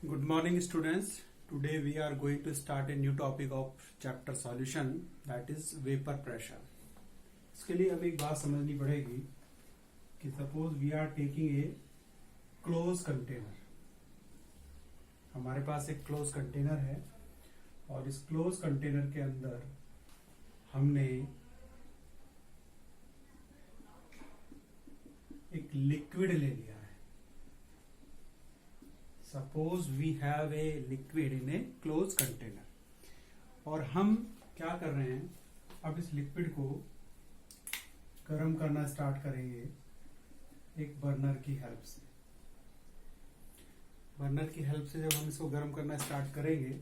Good morning students. Today we are going to start a new topic of chapter solution, that is vapor pressure. इसके लिए हमें एक बात समझनी पड़ेगी कि suppose we are taking a close container. हमारे पास एक क्लोज कंटेनर है और इस क्लोज कंटेनर के अंदर हमने एक लिक्विड ले लिया है। Suppose we have a liquid in a close container और हम क्या कर रहे हैं, अब इस लिक्विड को गर्म करना स्टार्ट करेंगे एक बर्नर की हेल्प से। बर्नर की हेल्प से जब हम इसको गर्म करना स्टार्ट करेंगे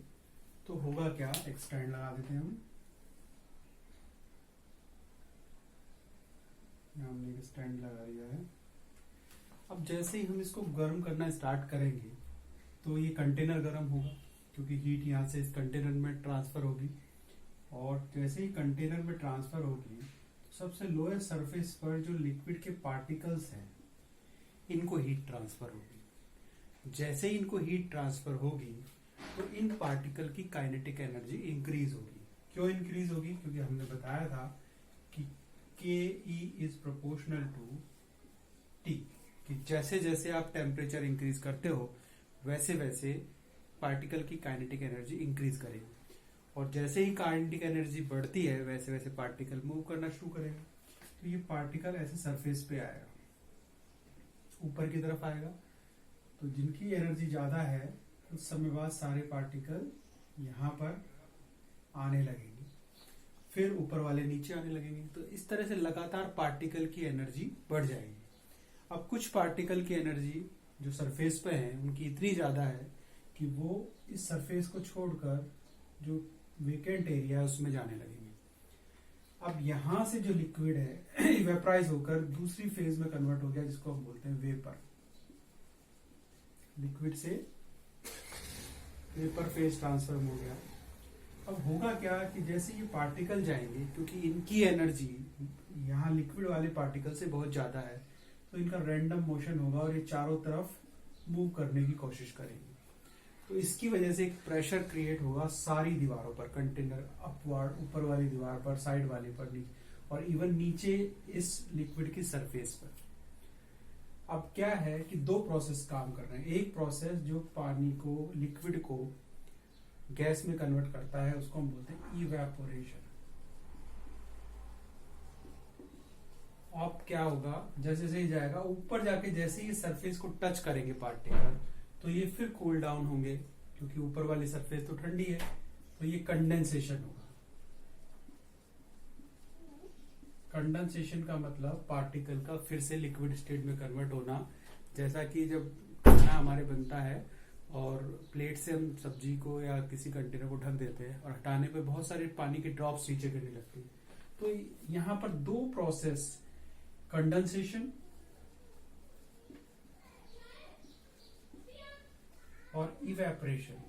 तो होगा क्या, एक स्टैंड लगा देते हैं हम। यहाँ हमने एक स्टैंड लगा दिया है। अब जैसे ही हम इसको गर्म करना स्टार्ट करेंगे तो ये कंटेनर गर्म होगा क्योंकि हीट यहाँ से इस कंटेनर में ट्रांसफर होगी और जैसे ही कंटेनर में ट्रांसफर होगी तो सबसे लोएस्ट सरफेस पर जो लिक्विड के पार्टिकल्स हैं इनको हीट ट्रांसफर होगी। जैसे ही इनको हीट ट्रांसफर होगी तो इन पार्टिकल की काइनेटिक एनर्जी इंक्रीज होगी। क्यों इंक्रीज होगी? क्योंकि हमने बताया था कि के इज प्रोपोर्शनल टू टी, कि जैसे जैसे आप टेम्परेचर इंक्रीज करते हो वैसे वैसे पार्टिकल की काइनेटिक एनर्जी इंक्रीज करेगी और जैसे ही काइनेटिक एनर्जी बढ़ती है वैसे वैसे पार्टिकल मूव करना शुरू करेगा। तो ये पार्टिकल ऐसे सरफेस पे आएगा, ऊपर की तरफ आएगा। तो जिनकी एनर्जी ज्यादा है कुछ समय बाद सारे पार्टिकल यहाँ पर आने लगेंगे, फिर ऊपर वाले नीचे आने लगेंगे। तो इस तरह से लगातार पार्टिकल की एनर्जी बढ़ जाएगी। अब कुछ पार्टिकल की एनर्जी जो सरफेस पे है उनकी इतनी ज्यादा है कि वो इस सरफेस को छोड़कर जो वेकेंट एरिया है उसमें जाने लगेंगे। अब यहां से जो लिक्विड है इवेपराइज होकर दूसरी फेज में कन्वर्ट हो गया जिसको हम बोलते हैं वेपर। लिक्विड से वेपर फेज ट्रांसफर हो गया। अब होगा क्या कि जैसे ये पार्टिकल जाएंगे, क्योंकि इनकी एनर्जी यहाँ लिक्विड वाले पार्टिकल से बहुत ज्यादा है, तो इनका रैंडम मोशन होगा और ये चारों तरफ मूव करने की कोशिश करेंगे। तो इसकी वजह से एक प्रेशर क्रिएट होगा सारी दीवारों पर, कंटेनर अपवर्ड, ऊपर वाली दीवार पर, साइड वाले पर, नीचे और इवन नीचे इस लिक्विड की सरफेस पर। अब क्या है कि दो प्रोसेस काम कर रहे हैं। एक प्रोसेस जो पानी को, लिक्विड को गैस में कन्वर्ट करता है उसको हम बोलते हैं इवेपोरेशन। अब क्या होगा, जैसे जैसे ही जाएगा ऊपर जाके जैसे ही सरफेस को टच करेंगे पार्टिकल तो ये फिर कूल डाउन होंगे क्योंकि ऊपर वाली सरफेस तो ठंडी है, तो ये कंडेंसेशन होगा। कंडेंसेशन का मतलब पार्टिकल का फिर से लिक्विड स्टेट में कन्वर्ट होना। जैसा कि जब खाना हमारे बनता है और प्लेट से हम सब्जी को या किसी कंटेनर को ढक देते हैं और हटाने पे बहुत सारे पानी के ड्रॉप्स नीचे गिरने लगते हैं। तो यहाँ पर दो प्रोसेस, कंडेंसेशन और इवेपोरेशन,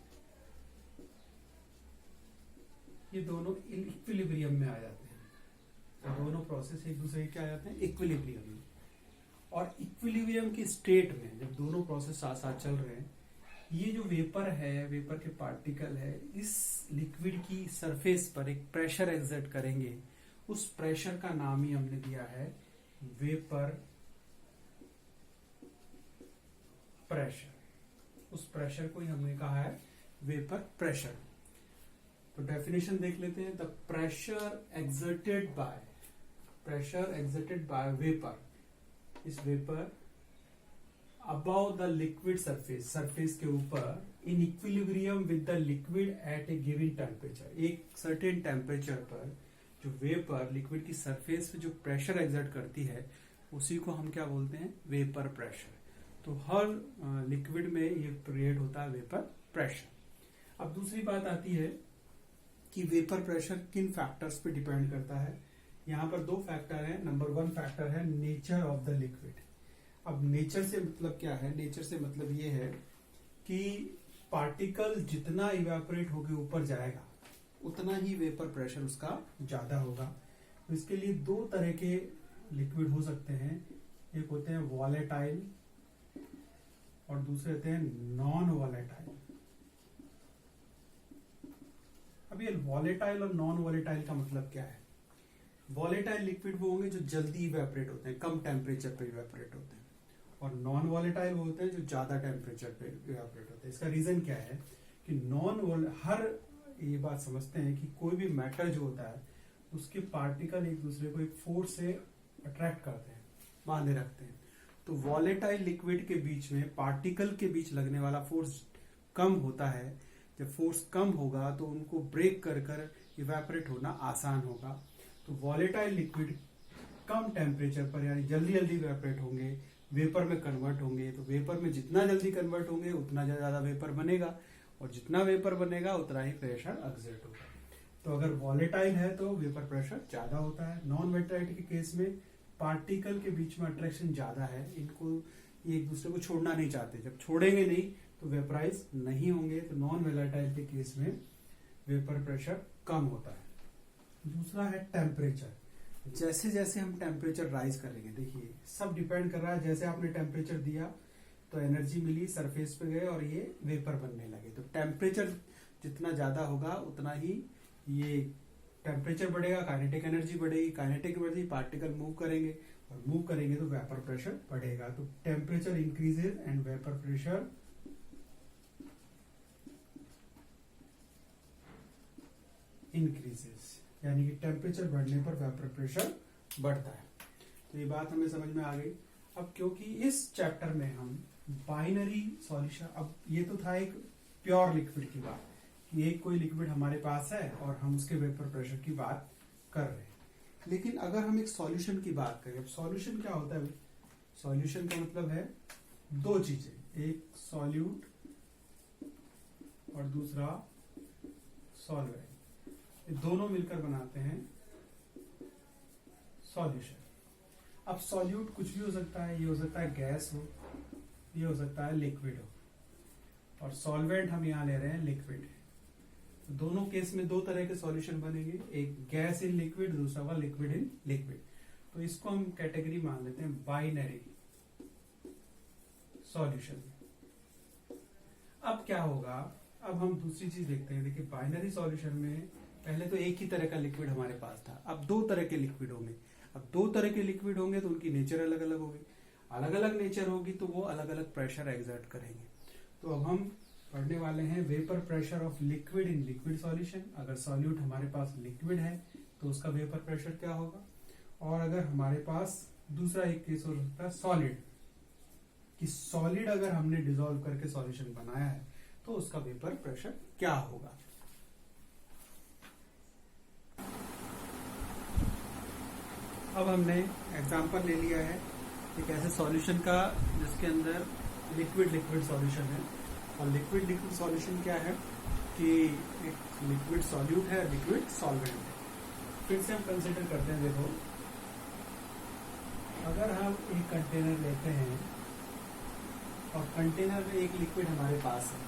ये दोनों इक्विलिब्रियम में आ जाते हैं। तो दोनों प्रोसेस एक दूसरे के आ जाते हैं इक्विलिब्रियम में। और इक्विलिब्रियम की स्टेट में जब दोनों प्रोसेस साथ साथ चल रहे हैं, ये जो वेपर है, वेपर के पार्टिकल है, इस लिक्विड की सरफेस पर एक प्रेशर एक्सर्ट करेंगे। उस प्रेशर का नाम ही हमने दिया है वेपर प्रेशर। उस प्रेशर को ही हमने कहा है वेपर प्रेशर। तो डेफिनेशन देख लेते हैं। The pressure exerted by vapour, इस vapour above the liquid surface, surface के ऊपर, in equilibrium with the liquid at a given temperature. एक सर्टेन टेम्परेचर पर जो वेपर लिक्विड की सरफेस पे जो प्रेशर एक्सर्ट करती है उसी को हम क्या बोलते हैं, वेपर प्रेशर। तो हर लिक्विड में ये क्रिएट होता है वेपर प्रेशर। अब दूसरी बात आती है कि वेपर प्रेशर किन फैक्टर्स पे डिपेंड करता है। यहाँ पर दो फैक्टर है। नंबर वन फैक्टर है नेचर ऑफ द लिक्विड। अब नेचर से मतलब क्या है? नेचर से मतलब ये है कि पार्टिकल जितना इवेपोरेट होकर ऊपर जाएगा उतना ही वेपर प्रेशर उसका ज्यादा होगा। तो इसके लिए दो तरह के लिक्विड हो सकते हैं। एक होते हैं वॉलेटाइल और दूसरे होते हैं नॉन वॉलेटाइल। अब ये वॉलेटाइल और नॉन वॉलेटाइल का मतलब क्या है? वॉलेटाइल लिक्विड वो होंगे जो जल्दी इवेपोरेट होते हैं, कम टेम्परेचर पे इवेपोरेट होते हैं, और नॉन वॉलेटाइल वो होते हैं जो ज्यादा टेम्परेचर पे इवेपोरेट होते हैं। इसका रीजन क्या है कि हर ये बात समझते हैं कि कोई भी मैटर जो होता है उसके पार्टिकल एक दूसरे को एक फोर्स से अट्रैक्ट करते हैं, बांधे रखते हैं। तो वॉलेटाइल लिक्विड के बीच में पार्टिकल के बीच लगने वाला फोर्स कम होता है। जब फोर्स कम होगा तो उनको ब्रेक कर कर इवेपोरेट होना आसान होगा। तो वॉलेटाइल लिक्विड कम टेम्परेचर पर यानी जल्दी जल्दी इवेपोरेट होंगे, वेपर में कन्वर्ट होंगे। तो वेपर में जितना जल्दी कन्वर्ट होंगे उतना ज्यादा वेपर बनेगा, और जितना वेपर बनेगा उतना ही प्रेशर एक्सर्ट होगा। तो अगर वॉलेटाइल है तो वेपर प्रेशर ज्यादा होता है। नॉन वॉलेटाइल के केस में पार्टिकल के बीच में अट्रैक्शन ज्यादा है, इनको ये एक दूसरे को छोड़ना नहीं चाहते। जब छोड़ेंगे नहीं तो वेपराइज नहीं होंगे। तो नॉन वॉलेटाइल के केस में वेपर प्रेशर कम होता है। दूसरा है टेम्परेचर। जैसे जैसे हम टेम्परेचर राइज करेंगे, देखिए सब डिपेंड कर रहा है, जैसे आपने टेम्परेचर दिया तो एनर्जी मिली, सरफेस पे गए और ये वेपर बनने लगे। तो टेम्परेचर जितना ज्यादा होगा उतना ही ये टेम्परेचर बढ़ेगा, काइनेटिक एनर्जी बढ़ेगी, काइनेटिक एनर्जी पार्टिकल मूव करेंगे, और मूव करेंगे तो वेपर प्रेशर बढ़ेगा। तो temperature increases and vapour pressure increases, यानी कि टेम्परेचर बढ़ने पर वेपर प्रेशर बढ़ता है। तो ये बात हमें समझ में आ गई। अब क्योंकि इस चैप्टर में हम बाइनरी सॉल्यूशन, अब ये तो था एक प्योर लिक्विड की बात कि एक कोई लिक्विड हमारे पास है और हम उसके वेपर प्रेशर की बात कर रहे हैं। लेकिन अगर हम एक सॉल्यूशन की बात करें, अब सॉल्यूशन क्या होता है? सॉल्यूशन का मतलब है दो चीजें, एक सॉल्यूट और दूसरा सॉल्वेंट, ये दोनों मिलकर बनाते हैं सॉल्यूशन। अब सॉल्यूट कुछ भी हो सकता है, ये हो सकता है गैस हो, ये हो सकता है लिक्विड हो, और सॉल्वेंट हम यहां ले रहे हैं लिक्विड। तो दोनों केस में दो तरह के सॉल्यूशन बनेंगे, एक गैस इन लिक्विड, दूसरा वाला लिक्विड इन लिक्विड। तो इसको हम कैटेगरी मान लेते हैं बाइनरी सॉल्यूशन। अब क्या होगा, अब हम दूसरी चीज देखते हैं। देखिए बाइनरी सॉल्यूशन में पहले तो एक ही तरह का लिक्विड हमारे पास था, अब दो तरह के लिक्विड होंगे। अब दो तरह के लिक्विड होंगे तो उनकी नेचर अलग अलग होगी, अलग अलग नेचर होगी तो वो अलग अलग प्रेशर एक्सर्ट करेंगे। तो अब हम पढ़ने वाले हैं vapour pressure of liquid in liquid solution. अगर सॉल्यूट हमारे पास लिक्विड है तो उसका वेपर प्रेशर क्या होगा, और अगर हमारे पास दूसरा एक केस हो सकता है सॉलिड, कि सॉलिड अगर हमने डिसॉल्व करके सॉल्यूशन बनाया है तो उसका वेपर प्रेशर क्या होगा। अब हमने एग्जांपल ले लिया है एक ऐसे सॉल्यूशन का जिसके अंदर लिक्विड लिक्विड सॉल्यूशन है। और लिक्विड लिक्विड सॉल्यूशन क्या है कि एक लिक्विड सॉल्यूट है, लिक्विड सॉल्वेंट है। फिर से हम कंसिडर करते हैं, देखो अगर हम एक कंटेनर लेते हैं और कंटेनर में एक लिक्विड हमारे पास है,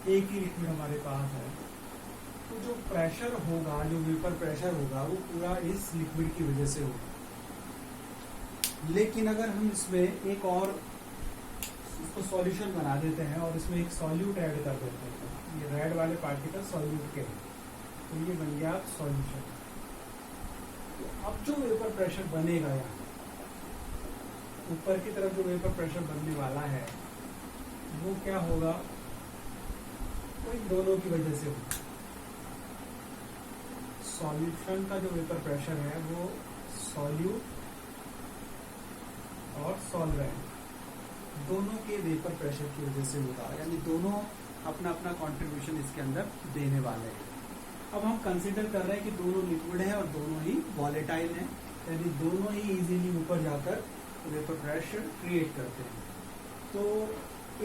एक ही लिक्विड हमारे पास है, तो जो प्रेशर होगा, जो वेपर प्रेशर होगा वो पूरा इस लिक्विड की वजह से होगा। लेकिन अगर हम इसमें एक और इसको सॉल्यूशन बना देते हैं और इसमें एक सॉल्यूट ऐड कर देते हैं, ये रेड वाले पार्टिकल सॉल्यूट के हैं, तो ये बन गया सॉल्यूशन। तो अब जो वेपर प्रेशर बनेगा यहाँ ऊपर की तरफ, जो वेपर प्रेशर बनने वाला है वो क्या होगा, वो इन दोनों की वजह से होगा। सॉल्यूशन का जो वेपर प्रेशर है वो सॉल्यूट और सॉल्वेंट दोनों के वेपर प्रेशर की वजह से होगा, यानी दोनों अपना अपना कंट्रीब्यूशन इसके अंदर देने वाले हैं। अब हम कंसीडर कर रहे हैं कि दोनों लिक्विड है और दोनों ही वॉलेटाइल हैं, यानी दोनों ही इजीली ऊपर जाकर वेपर प्रेशर क्रिएट करते हैं। तो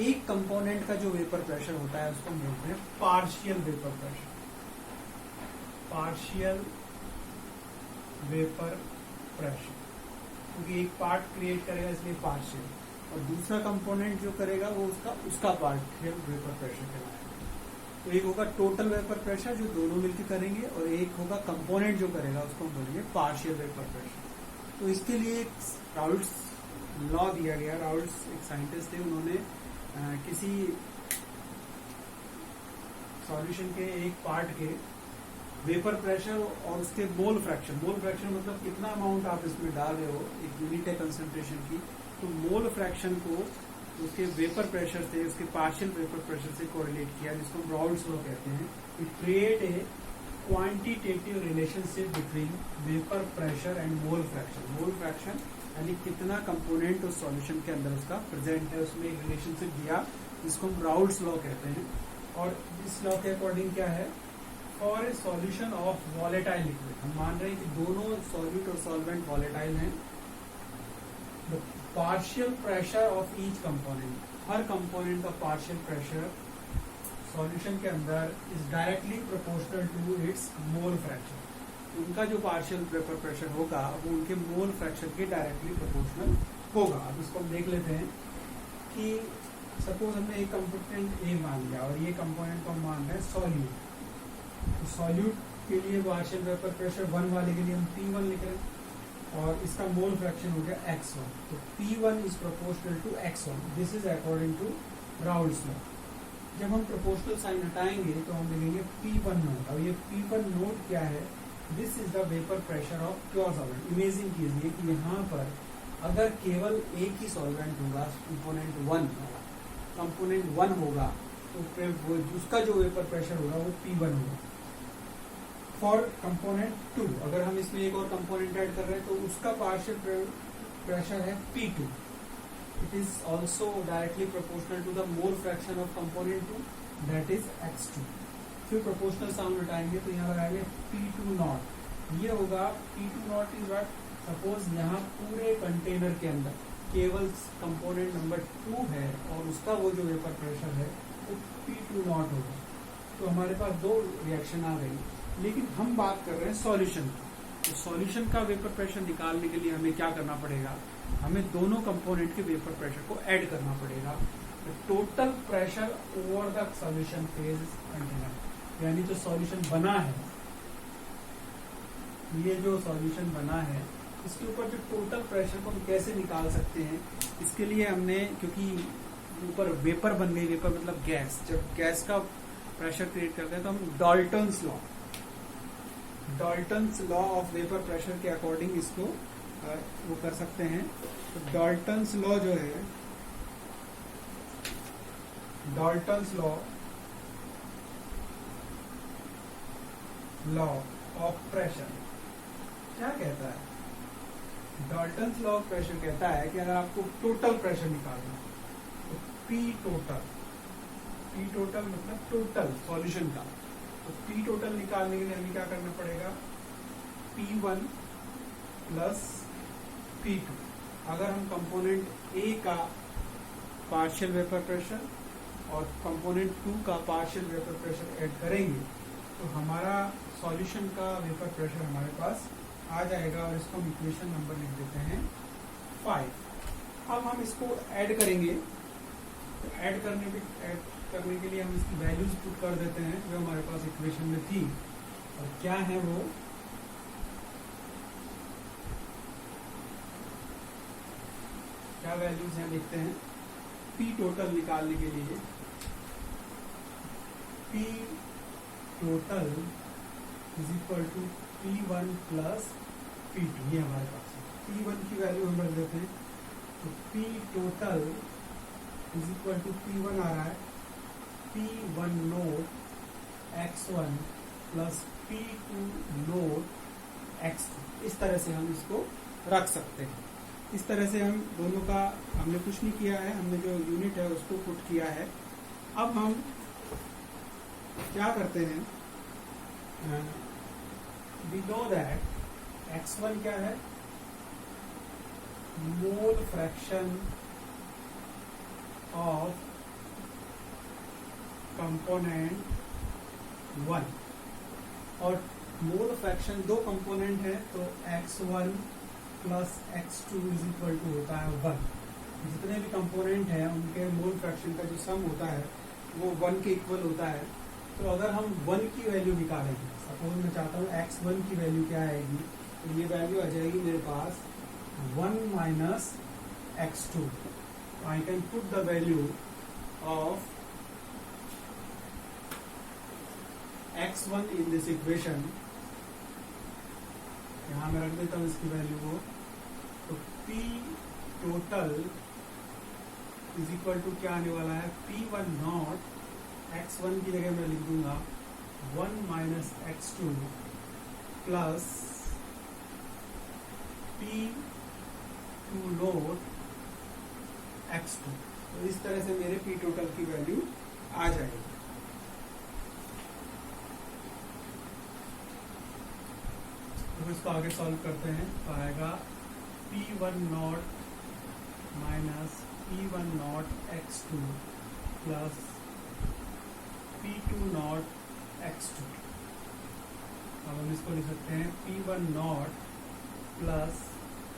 एक कंपोनेंट का जो वेपर प्रेशर होता है उसको हम बोलते हैं partial vapour pressure, partial vapour pressure, क्योंकि एक पार्ट क्रिएट करेगा इसलिए पार्शियल, और दूसरा कंपोनेंट जो करेगा वो उसका पार्शियल वेपर प्रेशर कहलाएगा। तो एक होगा टोटल वेपर प्रेशर जो दोनों मिलकर करेंगे, और एक होगा कंपोनेंट जो करेगा उसको हम बोलेंगे पार्शियल वेपर प्रेशर। तो इसके लिए एक राउल्ट्स लॉ दिया गया। राउल्ट्स एक साइंटिस्ट थे, उन्होंने किसी सॉल्यूशन के एक पार्ट के वेपर प्रेशर और उसके मोल फ्रैक्शन मतलब कितना अमाउंट आप इसमें डाल रहे हो, एक यूनिट है कंसंट्रेशन की, तो मोल फ्रैक्शन को उसके वेपर प्रेशर से, उसके पार्शियल वेपर प्रेशर से कोरिलेट किया, जिसको हम राउल्ट्स लॉ कहते हैं। It create a quantitative relationship between vapour pressure and mole fraction यानी कितना कंपोनेंट उस सॉल्यूशन के अंदर उसका प्रेजेंट है, उसमें एक रिलेशनशिप दिया जिसको हम राउल्ट्स लॉ कहते हैं। और इस लॉ के अकॉर्डिंग क्या है, for a solution of volatile liquid, हम मान रहे हैं कि दोनों सॉल्यूट और सॉल्वेंट वॉलेटाइल हैं, the partial pressure of each component, हर कंपोनेंट का पार्शियल प्रेशर सॉल्यूशन के अंदर is directly proportional to its mole fraction. उनका जो पार्शियल वेपर प्रेशर होगा वो उनके मोल फ्रैक्शन के डायरेक्टली प्रोपोर्शनल होगा। अब इसको हम देख लेते हैं कि सपोज हमने एक कंपोनेंट ए मान लिया और ये कंपोनेंट को हम मान रहे हैं सॉल्यूट, तो सॉल्यूट के लिए पार्शियल वेपर प्रेशर 1 वाले के लिए हम P1 लिख रहे हैं और इसका मोल फ्रैक्शन हो गया X1, तो P1 is proportional to X1, this is according to Raoult's law. जब हम प्रोपोर्शनल साइन हटाएंगे तो हम लिखेंगे P1 नोट। अब ये P1 नोट क्या है, this is the vapour pressure of pure solvent. Imagine कीजिए कि यहाँ पर अगर केवल एक ही सॉल्वेंट होगा, कंपोनेंट 1 होगा, तो फिर वो उसका जो वेपर प्रेशर होगा वो P1 होगा। फॉर कंपोनेंट 2, अगर हम इसमें एक और कंपोनेंट ऐड कर रहे हैं तो उसका पार्शियल प्रेशर है P2, it is also directly proportional to the mole fraction of component 2, that is X2। फिर प्रोपोर्शनल साउंड हटाएंगे तो यहाँ लगाएंगे P2 नॉट, ये होगा P2 not is what, suppose यहाँ पूरे कंटेनर के अंदर केवल कंपोनेंट नंबर 2 है और उसका वो जो वेपर प्रेशर है वो P2 नॉट होगा। तो हमारे पास दो रिएक्शन आ गई, लेकिन हम बात कर रहे हैं सॉल्यूशन की। तो सॉल्यूशन का वेपर प्रेशर निकालने के लिए हमें क्या करना पड़ेगा, हमें दोनों कंपोनेंट के वेपर प्रेशर को ऐड करना पड़ेगा। Total pressure over the solution phase container, यानी जो सॉल्यूशन बना है, ये जो सॉल्यूशन बना है इसके ऊपर जो टोटल प्रेशर को हम कैसे निकाल सकते हैं, इसके लिए हमने, क्योंकि ऊपर वेपर बन गई, वेपर मतलब गैस, जब गैस का प्रेशर क्रिएट करते हैं तो हम Dalton's law of vapour pressure के अकॉर्डिंग इसको वो कर सकते हैं। तो डाल्टन्स लॉ जो है, डाल्टन्स लॉ ऑफ प्रेशर क्या कहता है, डाल्टन्स लॉ ऑफ प्रेशर कहता है कि अगर आपको टोटल प्रेशर निकालना है तो P टोटल मतलब टोटल सॉल्यूशन का, तो P टोटल निकालने के लिए हमें क्या करना पड़ेगा, P1 प्लस P2। अगर हम कंपोनेंट A का पार्शियल वेपर प्रेशर और कंपोनेंट 2 का पार्शियल वेपर प्रेशर ऐड करेंगे तो हमारा सॉल्यूशन का वेपर प्रेशर हमारे पास आ जाएगा और इसको हम इक्वेशन नंबर लिख देते हैं 5। अब हम इसको ऐड करेंगे, तो ऐड करने के लिए हम इसकी वैल्यूज पुट कर देते हैं जो हमारे पास इक्वेशन में थी, और क्या है वो, क्या वैल्यूज हैं लिखते हैं। P टोटल निकालने के लिए P total is equal to P1 plus P2, ये हमारे पास है। P1 की वैल्यू हम रख देते हैं, तो P total is equal to P1 आ रहा है P1 note X1 plus P2 note X2। इस तरह से हम इसको रख सकते हैं। इस तरह से हम दोनों का, हमने कुछ नहीं किया है, हमने जो यूनिट है उसको पुट किया है। अब हम क्या करते हैं, we know that X1 क्या है, मोल फ्रैक्शन ऑफ कंपोनेंट 1, और मोल फ्रैक्शन दो कंपोनेंट है तो X1 plus X2 is equal to होता है 1। जितने भी कंपोनेंट हैं उनके मोल फ्रैक्शन का जो सम होता है वो 1 के इक्वल होता है। तो अगर हम 1 की वैल्यू निकालेंगे, सपोज मैं चाहता हूँ X1 की वैल्यू क्या आएगी, तो ये वैल्यू आ जाएगी मेरे पास 1 minus X2। I can put the value of x1 in this equation, यहां मैं रख देता हूं इसकी वैल्यू को, तो P total is equal to क्या आने वाला है, P1 नॉट, x1 की जगह मैं लिख दूंगा 1 minus x2 plus P2 not x2। तो इस तरह से मेरे P टोटल की वैल्यू आ जाएगी। तो इसको आगे सॉल्व करते हैं, तो आएगा P1 not minus P1 not x2 plus P2 not x2। अब हम इसको लिख सकते हैं P1 not plus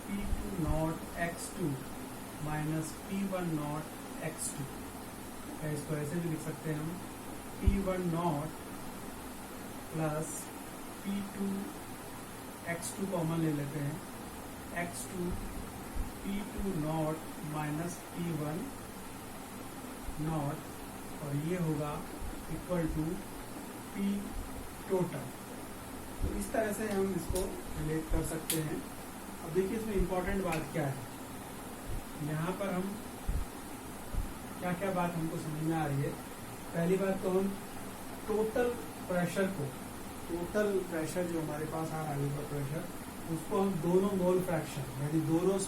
P2 not x2 minus P1 not x2। इसको ऐसे भी लिख सकते हैं हम P1 not plus P2 x2 common ले लेते हैं, x2 P2 not minus P1 not, और ये होगा इक्वल टू P टोटल। तो इस तरह से हम इसको रिलेट कर सकते हैं। अब देखिए इसमें इम्पोर्टेंट बात क्या है, यहाँ पर हम क्या क्या बात हमको समझ में आ रही है। पहली बात तो हम टोटल प्रेशर को, टोटल प्रेशर जो हमारे पास आ रहा है वेपर प्रेशर, उसको हम दोनों मोल फ्रैक्शन यानी दोनों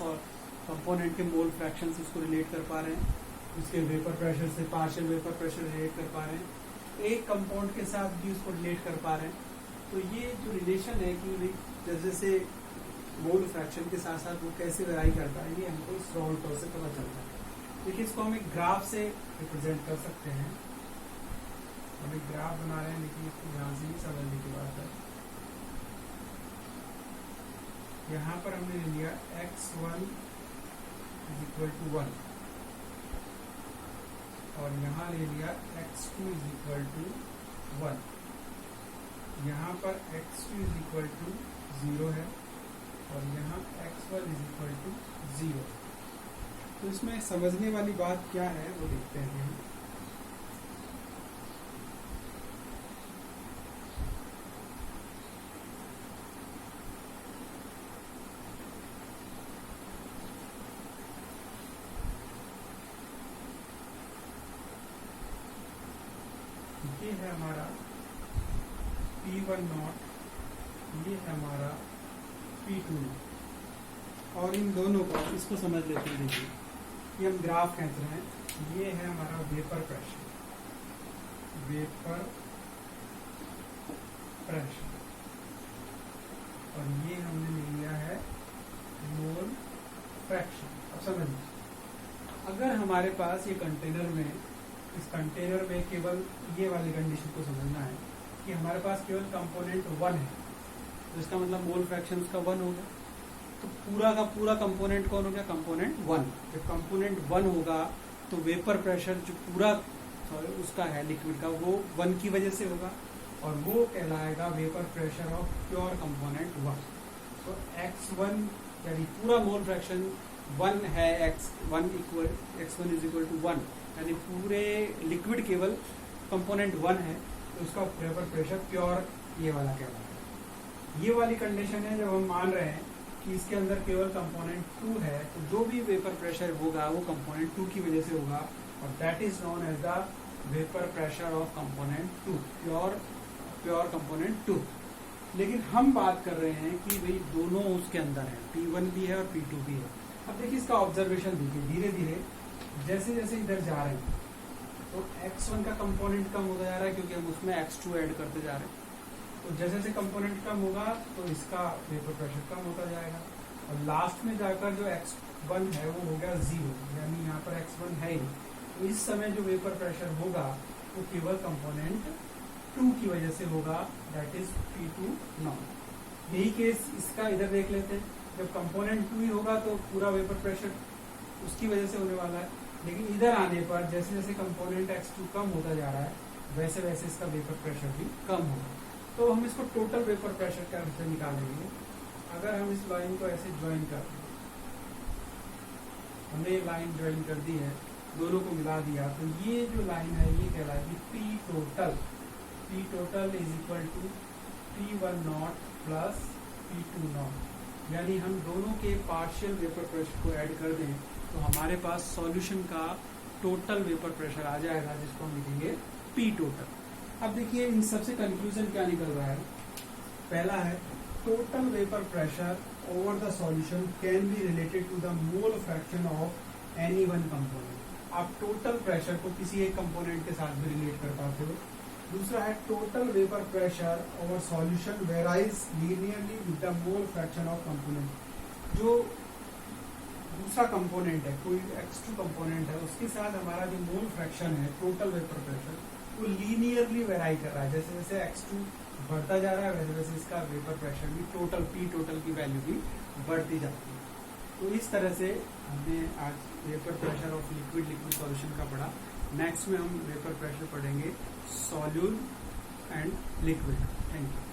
कंपोनेंट के मोल फ्रैक्शन से इसको रिलेट कर पा रहे हैं, उसके वेपर प्रेशर से पार्शियल वेपर प्रेशर रिलेट कर पा रहे हैं, एक कंपाउंड के साथ भी उसको रिलेट कर पा रहे हैं। तो ये जो रिलेशन है कि जैसे से मोल फ्रैक्शन के साथ साथ वो कैसे वेराई करता है, ये हमको इस राउंड कर्व से पता चलता है। देखिए इसको हम एक ग्राफ से रिप्रेजेंट कर सकते हैं। हम एक ग्राफ बना रहे हैं, लेकिन इसको ध्यान से ही समझने की बात है। यहाँ पर हमने ले लिया x1 इज इक्वल टू 1 और यहाँ ले लिया x2 इज इक्वल टू 1। यहाँ पर x2 इज इक्वल टू 0 है और यहाँ x1 इज इक्वल टू 0। तो इसमें समझने वाली बात क्या है वो देखते हैं हम। ये है हमारा P1 नॉट, ये है हमारा P2 नॉट, और इन दोनों को इसको समझ लेते हैं। देखिए ये हम ग्राफ खींच रहे हैं, ये है हमारा वेपर प्रेशर, वेपर प्रेशर, और ये हमने ले लिया है मोल फ्रैक्शन। अब समझिए, अगर हमारे पास ये कंटेनर में, इस कंटेनर में केवल ये वाली कंडीशन को समझना है कि हमारे पास केवल कंपोनेंट 1 है, तो इसका मतलब मोल फ्रैक्शन का 1 होगा। तो पूरा का पूरा कंपोनेंट कौन हो गया, कंपोनेंट 1। जब कंपोनेंट 1 होगा तो वेपर प्रेशर जो पूरा उसका है लिक्विड का, वो 1 की वजह से होगा और वो कहलाएगा vapour pressure of pure component 1। तो x1 यानी पूरा मोल फ्रैक्शन 1 है, x1 इज इक्वल टू 1, यानी पूरे लिक्विड केवल कंपोनेंट 1 है, तो उसका वेपर प्रेशर प्योर ये वाला कहलाएगा। ये वाली कंडीशन है जब हम मान रहे हैं कि इसके अंदर केवल कंपोनेंट 2 है, तो जो भी वेपर प्रेशर होगा वो कंपोनेंट 2 की वजह से होगा, और that is known as the vapour pressure of component 2, pure component 2। लेकिन हम बात कर रहे हैं कि भाई दोनों उसके अंदर है, P1 भी है और P2 भी है। अब देखिए इसका ऑब्जर्वेशन देखिए, धीरे धीरे जैसे जैसे इधर जा रहे हैं तो x1 का कंपोनेंट कम होता जा रहा है, क्योंकि हम उसमें x2 ऐड करते जा रहे हैं। तो जैसे जैसे कंपोनेंट कम होगा तो इसका वेपर प्रेशर कम होता जाएगा, और लास्ट में जाकर जो x1 है वो हो गया 0, यानी यहाँ पर x1 है ही। तो इस समय जो वेपर प्रेशर होगा वो केवल कंपोनेंट 2 की वजह से होगा, दैट इज P2 नॉट। यही केस इसका इधर देख लेते हैं, जब कंपोनेंट 2 ही होगा तो पूरा वेपर प्रेशर उसकी वजह से होने वाला है, लेकिन इधर आने पर जैसे जैसे कंपोनेंट x2 कम होता जा रहा है वैसे वैसे इसका वेपर प्रेशर भी कम होगा। तो हम इसको टोटल वेपर प्रेशर का से निकालेंगे। अगर हम इस लाइन को ऐसे ज्वाइन कर दें, हमने ये लाइन ज्वाइन कर दी है, दोनों को मिला दिया, तो ये जो लाइन है ये कहलाएगी P total. P total is equal to P1 not plus P2 not, यानी हम दोनों के पार्शियल वेपर प्रेशर को ऐड कर दें तो हमारे पास सॉल्यूशन का टोटल वेपर प्रेशर आ जाएगा, जिसको हम लिखेंगे P टोटल। अब देखिए इन सबसे कंक्लूजन क्या निकल रहा है। पहला है total vapour pressure over the solution can be related to the mole fraction of any one component. आप टोटल प्रेशर को किसी एक कंपोनेंट के साथ भी रिलेट कर पाते हो। दूसरा है total vapour pressure over solution varies linearly with the mole fraction of component. जो दूसरा कंपोनेंट है, कोई x2 कंपोनेंट है, उसके साथ हमारा जो मोल फ्रैक्शन है टोटल वेपर प्रेशर वो लीनियरली वेराई कर रहा है। जैसे जैसे x2 बढ़ता जा रहा है वैसे वैसे इसका वेपर प्रेशर भी टोटल P टोटल की वैल्यू भी बढ़ती जाती है। तो इस तरह से हमने आज vapour pressure of liquid solution का पढ़ा। नेक्स्ट में हम वेपर प्रेशर पढ़ेंगे सॉल्यूल एंड लिक्विड। Thank you.